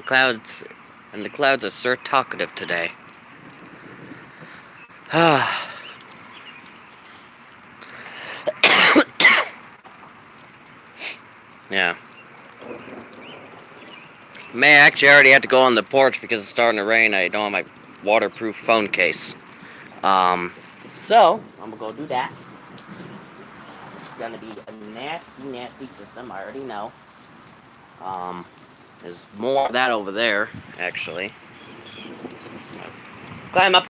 clouds are so talkative today. Yeah. Actually, I already had to go on the porch because it's starting to rain. I don't have my waterproof phone case. So I'm gonna go do that. It's gonna be a nasty, nasty system. I already know. There's more of that over there, actually. Climb up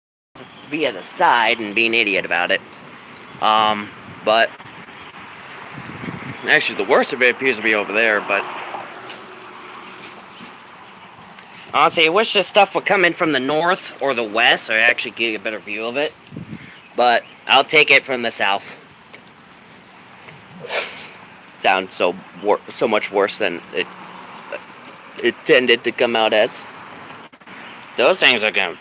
via the side and be an idiot about it. But actually, the worst of it appears to be over there. But honestly, I wish this stuff would come in from the north or the west, so I actually get a better view of it. But I'll take it from the south. Sounds so much worse than it tended to come out as. Those things are good.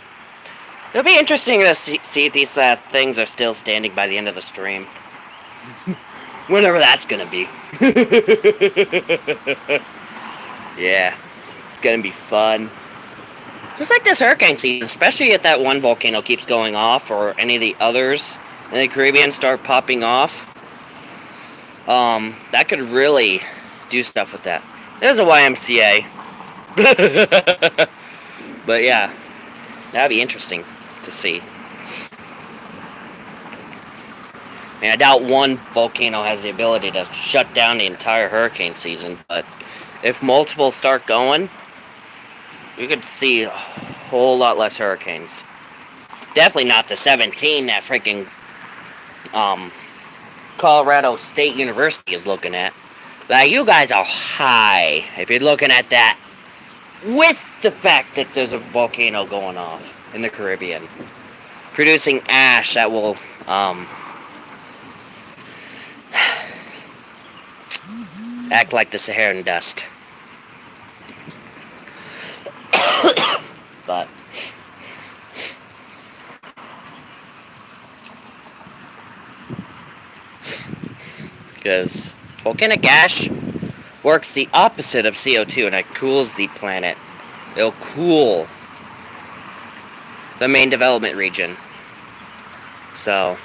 It'll be interesting to see if these things are still standing by the end of the stream. Whenever that's gonna be. Yeah, it's gonna be fun. Just like this hurricane season, especially if that one volcano keeps going off, or any of the others in the Caribbean start popping off. That could really do stuff with that. There's a YMCA. But yeah, that'd be interesting to see. I mean, I doubt one volcano has the ability to shut down the entire hurricane season, but if multiple start going, we could see a whole lot less hurricanes. Definitely not the 17 that freaking Colorado State University is looking at. Like, you guys are high if you're looking at that with the fact that there's a volcano going off in the Caribbean, producing ash that will act like the Saharan dust. But because volcanic ash works the opposite of CO2, and it cools the planet. It'll cool the main development region. So I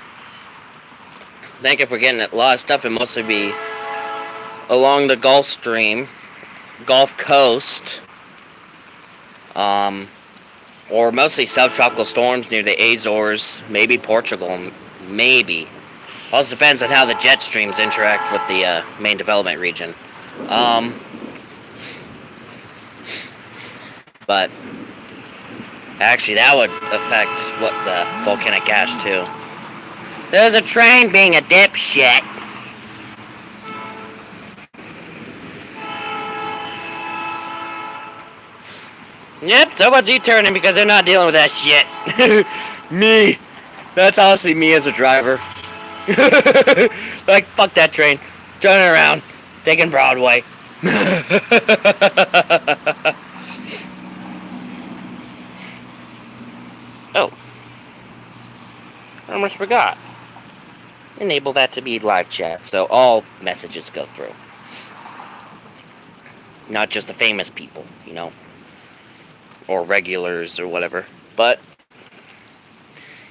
think if we're getting a lot of stuff, it'll mostly be along the Gulf Stream, Gulf Coast, or mostly subtropical storms near the Azores, maybe Portugal, maybe. Also depends on how the jet streams interact with the main development region. But actually, that would affect what the volcanic ash too. There's a train being a dipshit. Yep, someone's U-turning because they're not dealing with that shit. Me. That's honestly me as a driver. Like, fuck that train. Turning around. Taking Broadway. Oh. I almost forgot. Enable that to be live chat, so all messages go through. Not just the famous people, you know. Or regulars or whatever. But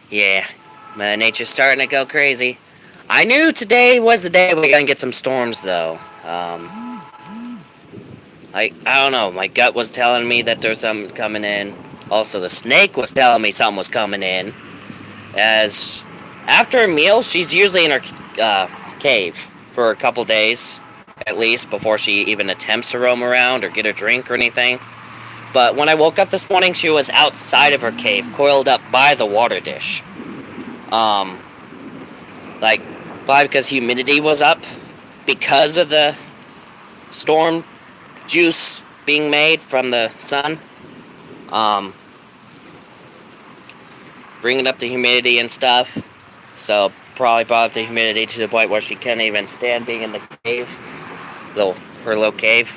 yeah, Mother Nature's starting to go crazy. I knew today was the day we're gonna get some storms, though. I don't know. My gut was telling me that there's something coming in. Also, the snake was telling me something was coming in. As after a meal, she's usually in her cave for a couple days, at least, before she even attempts to roam around or get a drink or anything. But when I woke up this morning, she was outside of her cave, coiled up by the water dish. Like, probably because humidity was up, because of the storm juice being made from the sun. Bringing up the humidity and stuff. So, probably brought up the humidity to the point where she can't even stand being in the cave. Her little cave.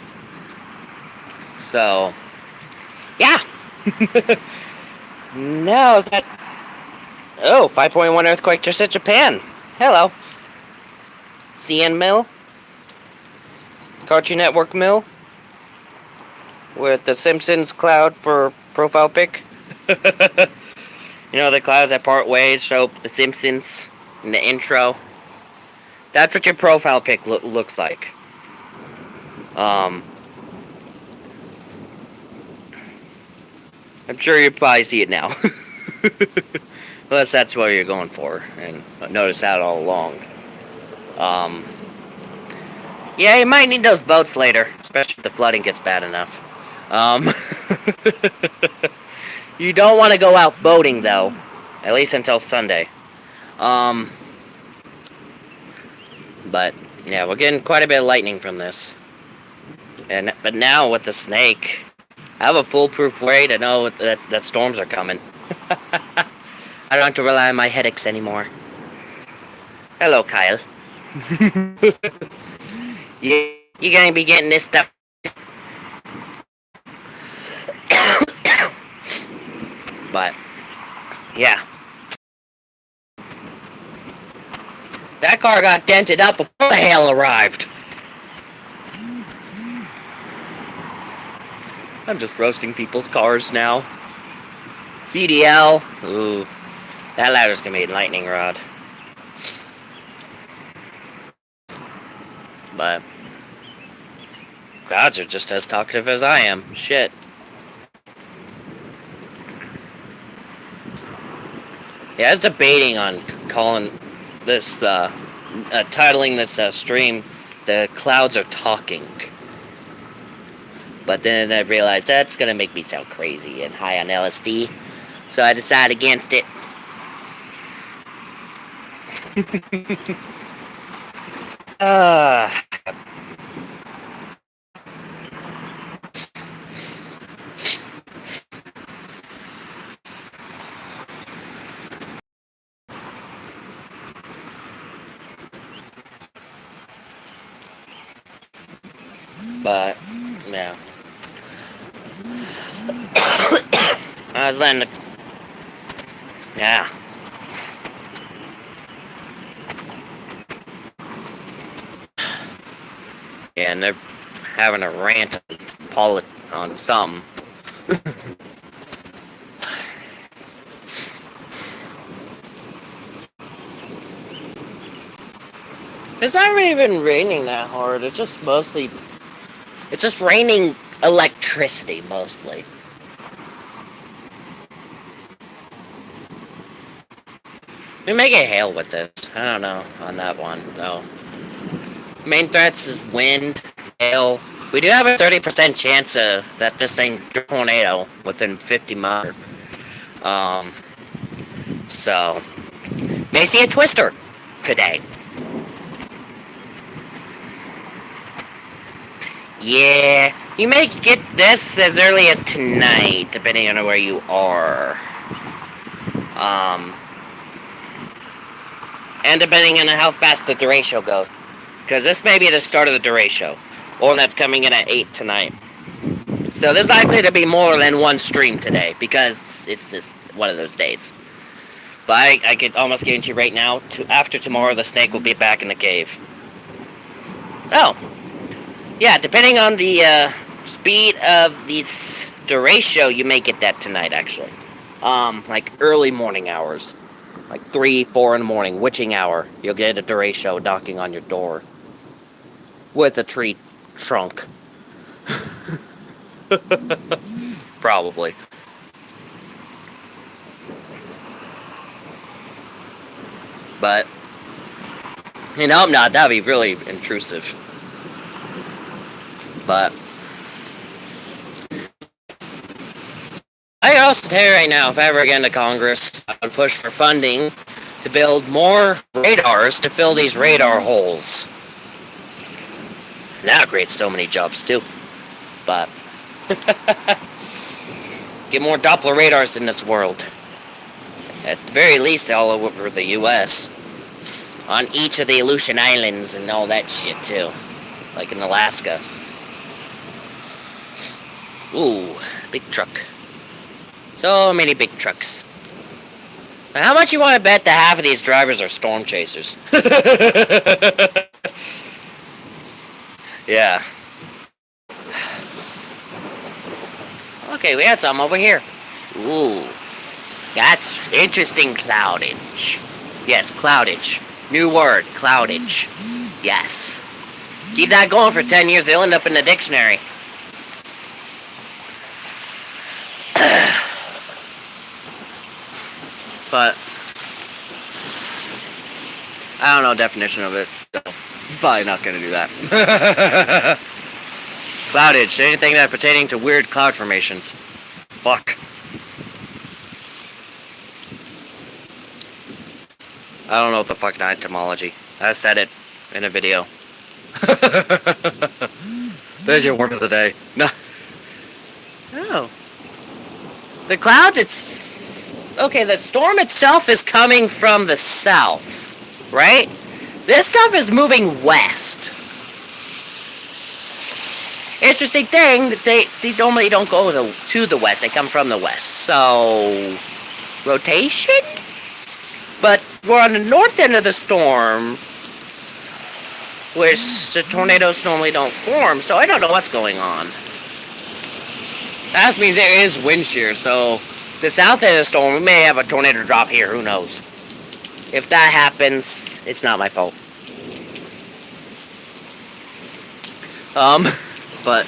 So, yeah. No, that... Oh, 5.1 earthquake just hit Japan. Hello. CN Mill? Cartoon Network Mill? with the Simpsons cloud for profile pic. You know the clouds that part ways show the Simpsons in the intro. That's what your profile pic looks like. I'm sure you probably see it now. Unless that's what you're going for, and notice that all along. Yeah, you might need those boats later, especially if the flooding gets bad enough. You don't want to go out boating, though. At least until Sunday. But, yeah, we're getting quite a bit of lightning from this. But now, with the snake, I have a foolproof way to know that storms are coming. I don't have to rely on my headaches anymore. Hello, Kyle. You're gonna be getting this stuff. But, yeah. That car got dented up before the hail arrived. I'm just roasting people's cars now. CDL. Ooh. That ladder's gonna be a lightning rod. But clouds are just as talkative as I am. Shit. Yeah, I was debating on calling this, titling this stream, "The Clouds Are Talking." But then I realized that's gonna make me sound crazy and high on LSD. So I decided against it. But, yeah. I was letting the... Yeah. Yeah, and they're having a rant on something. It's not even raining that hard. It's just mostly... It's just raining electricity, mostly. We may get hail with this. I don't know on that one, though. Main threats is wind, hail. We do have a 30% chance that this thing tornado within 50 miles. So may see a twister today. Yeah, you may get this as early as tonight, depending on where you are. And depending on how fast the derecho goes. Because this may be the start of the derecho. Or that's coming in at 8 tonight. So there's likely to be more than one stream today, because it's just one of those days. But I could almost guarantee right now, after tomorrow, the snake will be back in the cave. Oh. Yeah, depending on the speed of this derecho, you may get that tonight, actually. Like early morning hours. Like 3, 4 in the morning, witching hour. You'll get a derecho knocking on your door. With a tree trunk. Probably. But, you know, not that'd be really intrusive. But I can also tell you right now, if I ever get into Congress, I would push for funding to build more radars to fill these radar holes. And that creates so many jobs too. But get more Doppler radars in this world. At the very least, all over the U.S. On each of the Aleutian Islands and all that shit too. Like in Alaska. Ooh, big truck. So many big trucks. Now, how much you want to bet that half of these drivers are storm chasers? Yeah. Okay, we had some over here. Ooh. That's interesting, cloudage. Yes, cloudage. New word, cloudage. Yes. Keep that going for 10 years, it'll end up in the dictionary. But I don't know the definition of it, so probably not gonna do that. Cloudage, anything that pertaining to weird cloud formations. Fuck. I don't know what the fucking etymology. I said it in a video. There's your word of the day. No. Oh. The clouds, it's... Okay, the storm itself is coming from the south, right? This stuff is moving west. Interesting thing, they normally don't go to the west, they come from the west. So, rotation? But we're on the north end of the storm, which the tornadoes normally don't form, so I don't know what's going on. That means there is wind shear, so the south end of the storm, we may have a tornado drop here, who knows. If that happens, it's not my fault. But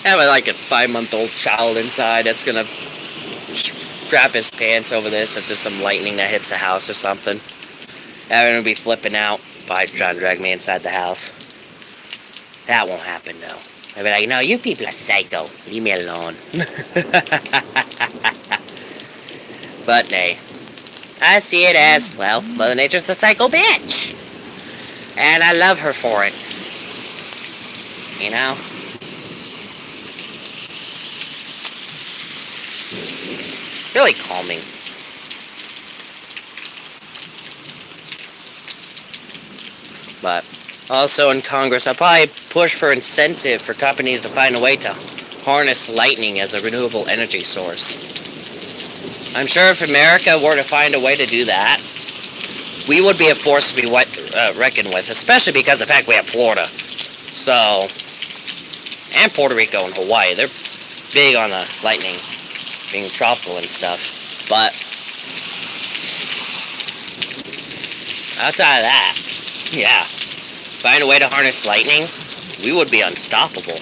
I have like a 5-month-old child inside that's gonna strap his pants over this if there's some lightning that hits the house or something. I'm gonna be flipping out by trying to drag me inside the house. That won't happen though. I'll be like, no, you people are psycho. Leave me alone. But nay. I see it as, well, Mother Nature's a psycho bitch. And I love her for it. You know? Really calming. But also in Congress, I'll probably push for incentive for companies to find a way to harness lightning as a renewable energy source. I'm sure if America were to find a way to do that, we would be a force to be reckoned with, especially because of the fact we have Florida. So, and Puerto Rico and Hawaii, they're big on the lightning being tropical and stuff. But outside of that, yeah, find a way to harness lightning, we would be unstoppable.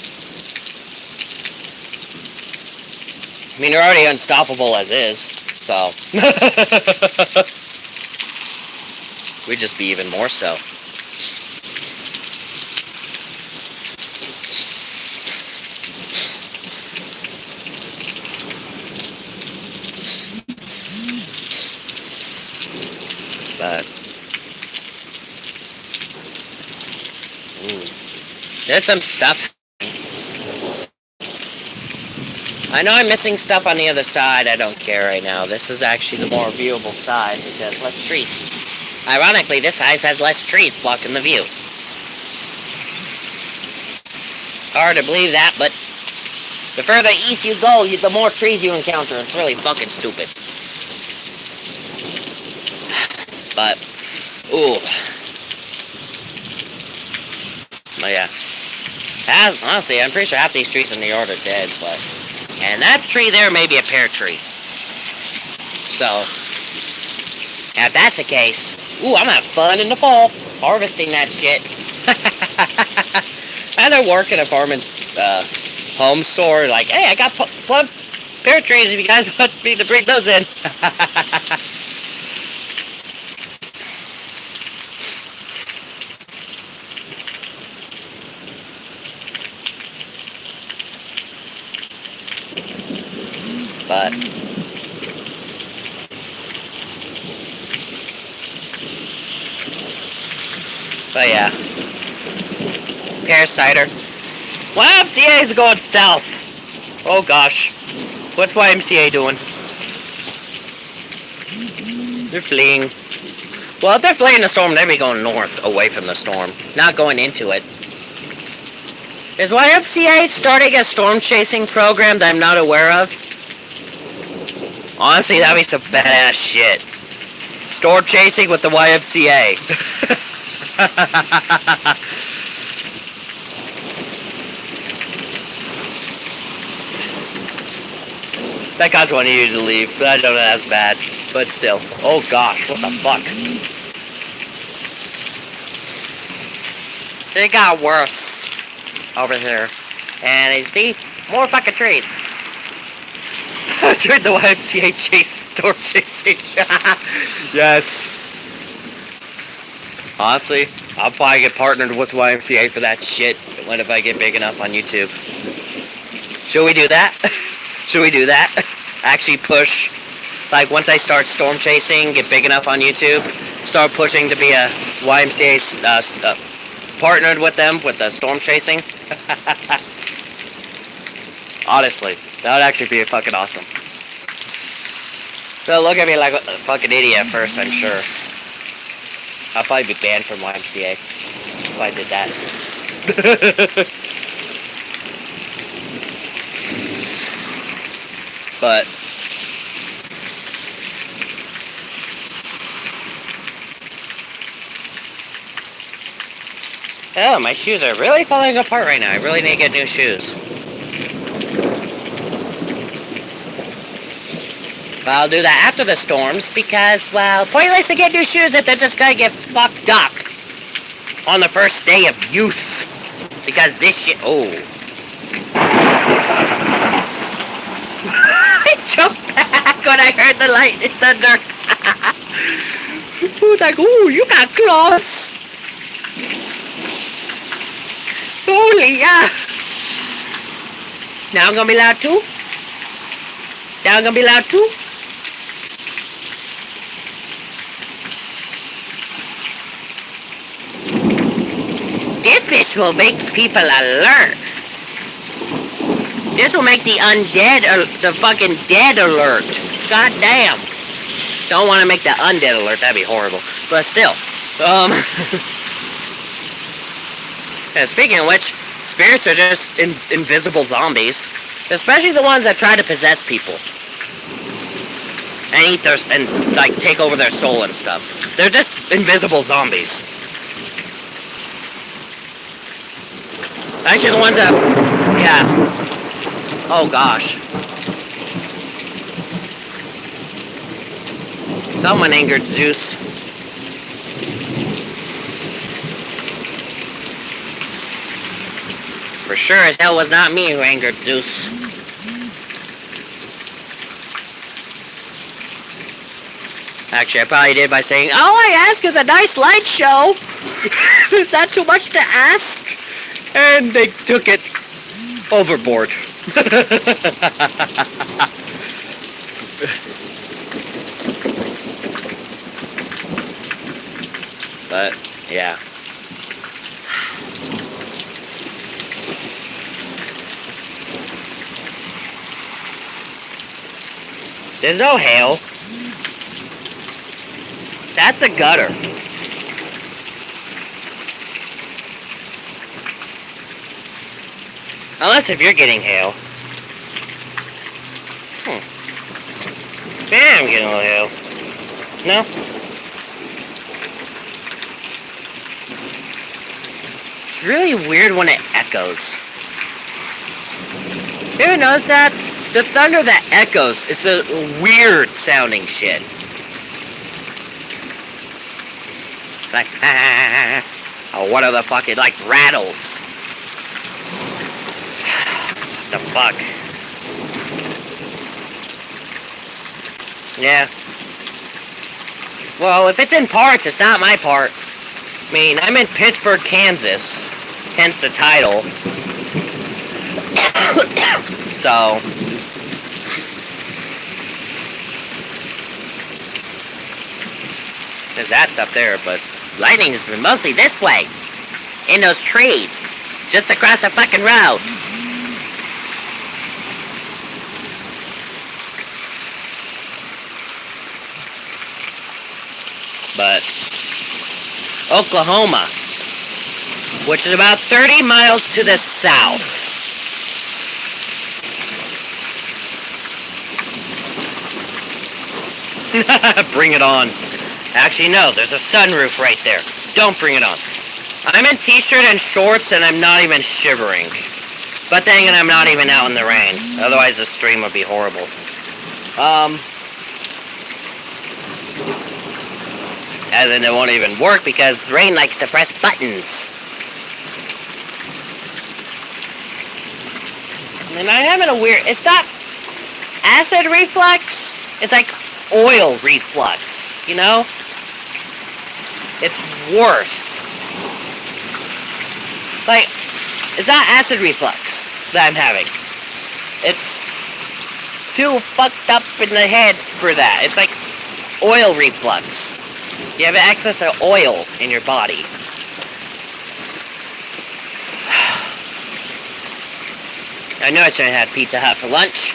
I mean, they're already unstoppable as is, so we'd just be even more so. But there's some stuff. I know I'm missing stuff on the other side. I don't care right now. This is actually the more viewable side because less trees. Ironically, this side has less trees blocking the view. Hard to believe that, but the further east you go, the more trees you encounter. It's really fucking stupid. But, ooh. But yeah. Honestly, I'm pretty sure half these trees in the yard are dead, but... And that tree there may be a pear tree. So, if that's the case, ooh, I'm having fun in the fall, harvesting that shit. And I work in a farm and home store, like, hey, I got pear trees if you guys want me to bring those in. But yeah. Pear cider. YMCA is going south. Oh gosh. What's YMCA doing? They're fleeing. Well, if they're fleeing the storm, they'd be going north, away from the storm. Not going into it. Is YMCA starting a storm chasing program that I'm not aware of? Honestly, that'd be some badass shit. Storm chasing with the YMCA. That caused one of you to leave. I don't know, that's bad. But still. Oh gosh, what the fuck? It got worse over here. And you see, more fucking trees. During the YMCA storm chasing. Yes. Honestly, I'll probably get partnered with YMCA for that shit. What if I get big enough on YouTube? Should we do that? Should we do that? Actually push, like once I start storm chasing, get big enough on YouTube, start pushing to be a YMCA partnered with them with the storm chasing. Honestly, that would actually be fucking awesome. They'll look at me like a fucking idiot at first, I'm sure. I'll probably be banned from YMCA if I did that. But oh, my shoes are really falling apart right now. I really need to get new shoes. But I'll do that after the storms because, well, pointless to get new shoes if they're just gonna get fucked up on the first day of use. Because this shit. Oh. I jumped back when I heard the lightning thunder. I was like, ooh, you got claws. Holy yeah. Now I'm gonna be loud too? Now I'm gonna be loud too? This bitch will make people alert. This will make the undead, the fucking dead alert. God damn. Don't want to make the undead alert, that'd be horrible. But still, and speaking of which, spirits are just invisible zombies. Especially the ones that try to possess people. And eat their, and like take over their soul and stuff. They're just invisible zombies. Actually the ones that, yeah. Oh gosh. Someone angered Zeus. For sure as hell was not me who angered Zeus. Actually, I probably did by saying, all I ask is a nice light show. Is that too much to ask? And they took it overboard. But, yeah. There's no hail. That's a gutter. Unless if you're getting hail. Yeah, I'm getting a little hail. No? It's really weird when it echoes. You ever notice that? The thunder that echoes is a weird sounding shit. Like, oh, what are the fucking, like, rattles? What the fuck? Yeah. Well, if it's in parts, it's not my part. I mean, I'm in Pittsburg, Kansas. Hence the title. So... there's that stuff there, but... lightning has been mostly this way. In those trees. Just across the fucking road. But Oklahoma, which is about 30 miles to the south. Bring it on. Actually, no, there's a sunroof right there. Don't bring it on. I'm in t-shirt and shorts, and I'm not even shivering. But dang it, I'm not even out in the rain. Otherwise, the stream would be horrible. And then it won't even work because rain likes to press buttons. And I'm having a weird, it's not acid reflux, it's like oil reflux, you know? It's worse. Like, it's not acid reflux that I'm having. It's too fucked up in the head for that. It's like oil reflux. You have access to oil in your body. I know I shouldn't have Pizza Hut for lunch.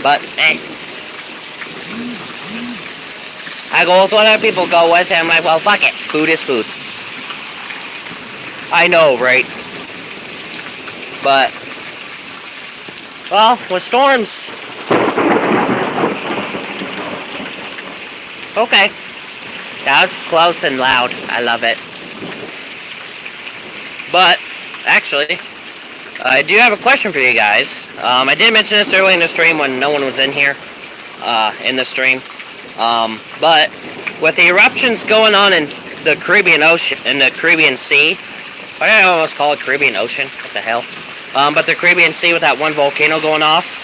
But, I go with what other people go with, and I'm like, well, fuck it. Food is food. I know, right? But, well, with storms... Okay. That was close and loud. I love it. But, actually, I do have a question for you guys. I did mention this early in the stream when no one was in here, in the stream. But, with the eruptions going on in the Caribbean Ocean, in the Caribbean Sea, why did I almost call it Caribbean Ocean? What the hell? But the Caribbean Sea with that one volcano going off,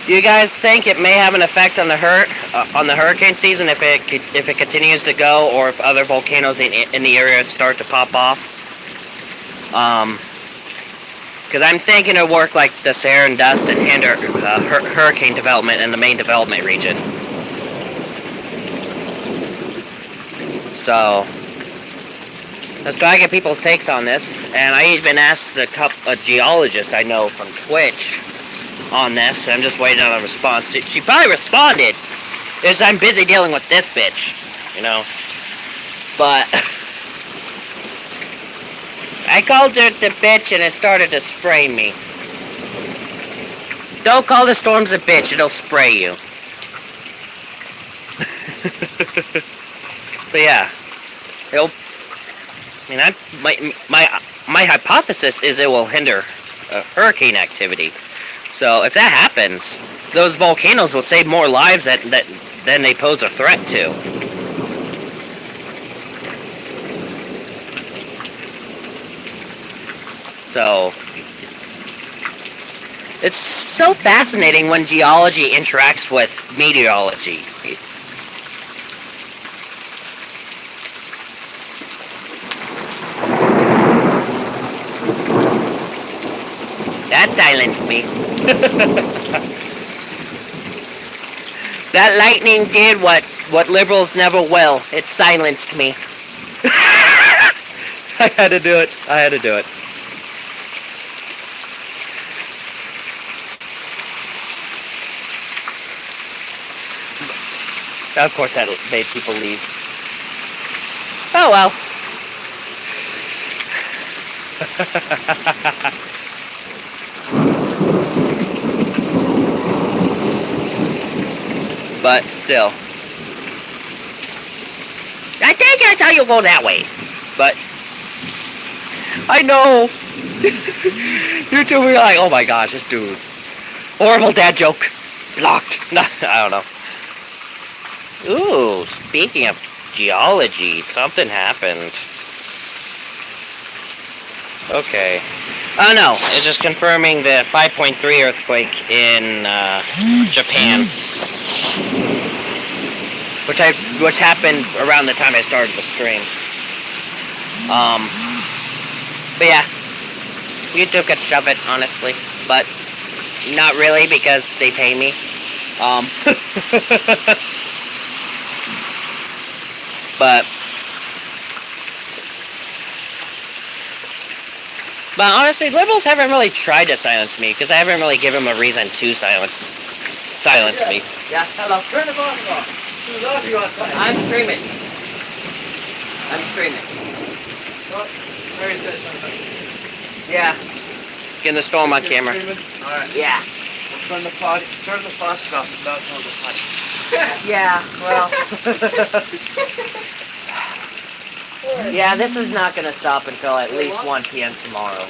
do you guys think it may have an effect on the hurricane season if it continues to go, or if other volcanoes in the area start to pop off? Because I'm thinking it'll work like the Saharan dust and hinder hurricane development in the main development region. So, let's try to get people's takes on this. And I even asked a geologist I know from Twitch on this. I'm just waiting on a response. She probably responded. Because I'm busy dealing with this bitch, you know. But I called her the bitch and it started to spray me. Don't call the storms a bitch, it'll spray you. But yeah, my hypothesis is it will hinder hurricane activity. So if that happens, those volcanoes will save more lives than they pose a threat to. So it's so fascinating when geology interacts with meteorology. That silenced me. That lightning did what liberals never will. It silenced me. I had to do it. I had to do it. Of course that made people leave. Oh well. But still. I think I saw you go that way. But I know. You two were like, oh my gosh, this dude. Horrible dad joke. Blocked. No, I don't know. Ooh, speaking of geology, something happened. Okay. Oh no, it's just confirming the 5.3 earthquake in Japan. Which happened around the time I started the stream. But yeah. YouTube could shove it, honestly. But not really, because they pay me. But honestly, liberals haven't really tried to silence me, because I haven't really given them a reason to silence me. Yeah, hello. Turn the volume off. I'm streaming. Very good. Yeah. Getting the storm on camera. Alright. Yeah. We'll turn the faucet off without turning the pipe. Yeah, well. Yeah, this is not going to stop until at least 1 p.m. tomorrow.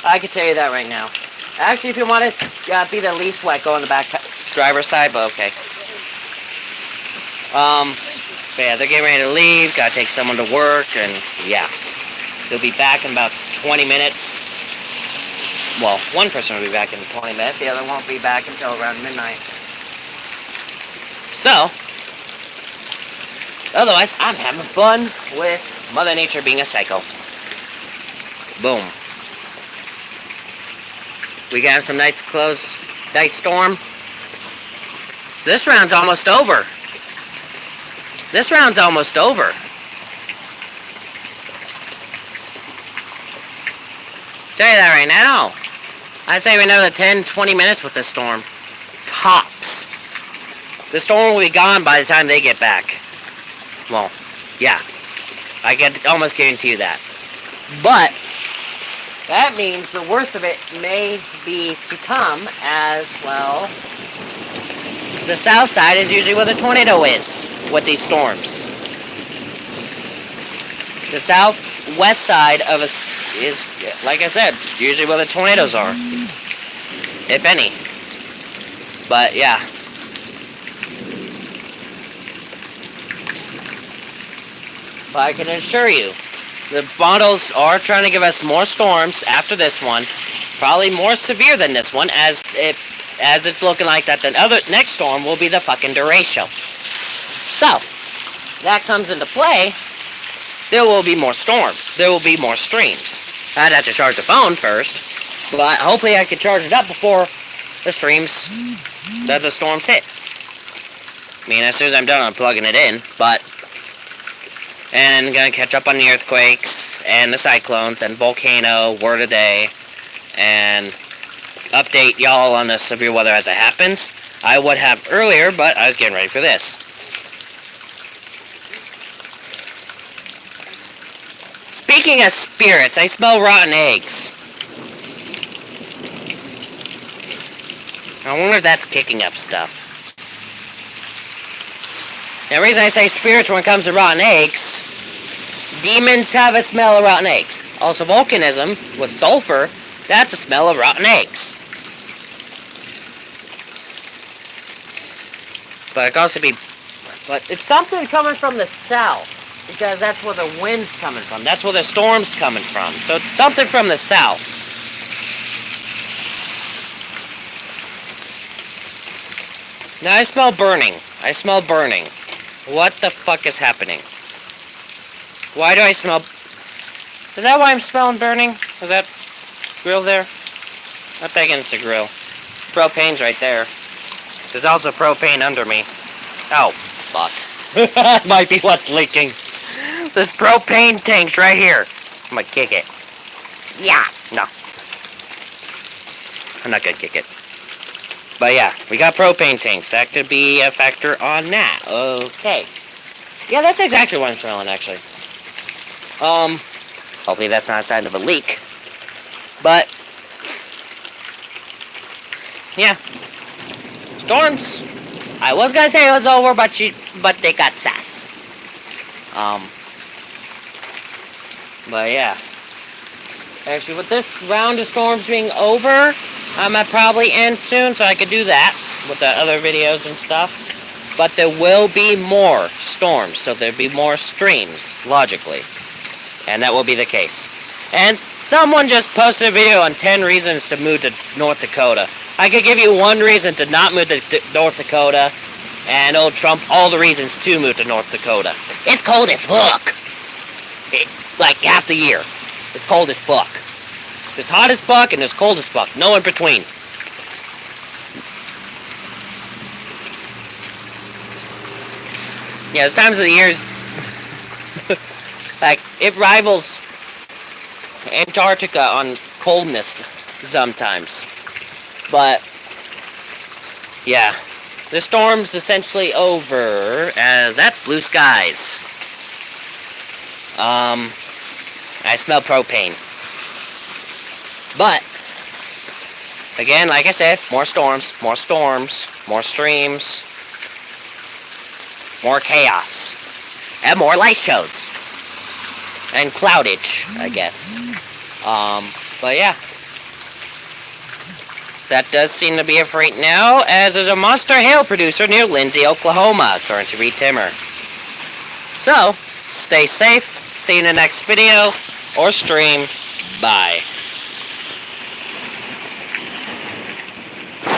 I can tell you that right now. Actually, if you want to be the least wet, go on the back driver's side, but okay. But yeah, they're getting ready to leave. Gotta take someone to work, and yeah. They'll be back in about 20 minutes. Well, one person will be back in 20 minutes. The other won't be back until around midnight. So, otherwise, I'm having fun with Mother Nature being a psycho. Boom. We got some nice storm. This round's almost over. Tell you that right now. I'd say another 10-20 minutes with this storm. Tops. The storm will be gone by the time they get back. Well, yeah. I can almost guarantee you that. But that means the worst of it may be to come, as well. The south side is usually where the tornado is with these storms. The southwest side of is, like I said, usually where the tornadoes are, if any. But yeah. But I can assure you, the models are trying to give us more storms after this one, probably more severe than this one, as it's looking like that the next storm will be the fucking derecho. So, that comes into play. There will be more storm. There will be more streams. I'd have to charge the phone first, but hopefully I can charge it up before the storms hit. I mean, as soon as I'm done unplugging it in, and I'm gonna catch up on the earthquakes and the cyclones and volcano, word of the day, and update y'all on the severe weather as it happens. I would have earlier, but I was getting ready for this. Speaking of spirits, I smell rotten eggs. I wonder if that's kicking up stuff. Now, the reason I say spirits when it comes to rotten eggs, demons have a smell of rotten eggs. Also, volcanism with sulfur, that's a smell of rotten eggs. But it can also be, but it's something coming from the south. Because that's where the wind's coming from. That's where the storm's coming from. So it's something from the south. Now I smell burning. What the fuck is happening? Why do I smell... Is that why I'm smelling burning? Is that grill there? I'm thinking it's a grill. Propane's right there. There's also propane under me. Oh, fuck. That might be what's leaking. This propane tank's right here. I'm gonna kick it. Yeah. No. I'm not gonna kick it. But yeah, we got propane tanks. That could be a factor on that. Okay. Yeah, that's exactly what I'm smelling, actually. Hopefully that's not a sign of a leak. But yeah. Storms. I was gonna say it was over, but they got sass. But yeah. Actually, with this round of storms being over, I might probably end soon, so I could do that with the other videos and stuff. But there will be more storms, so there'll be more streams, logically. And that will be the case. And someone just posted a video on 10 reasons to move to North Dakota. I could give you one reason to not move to North Dakota, and it'll trump all the reasons to move to North Dakota. It's cold as fuck! Like half the year. It's cold as fuck. It's hot as fuck and it's cold as fuck. No in between. Yeah, there's times of the years like it rivals Antarctica on coldness sometimes. But yeah. The storm's essentially over, as that's blue skies. I smell propane. But, again, like I said, more storms, more streams, more chaos, and more light shows. And cloudage, I guess. But yeah, that does seem to be it for right now, as there's a monster hail producer near Lindsay, Oklahoma, according to Reed Timmer. So, stay safe, see you in the next video, or stream. Bye.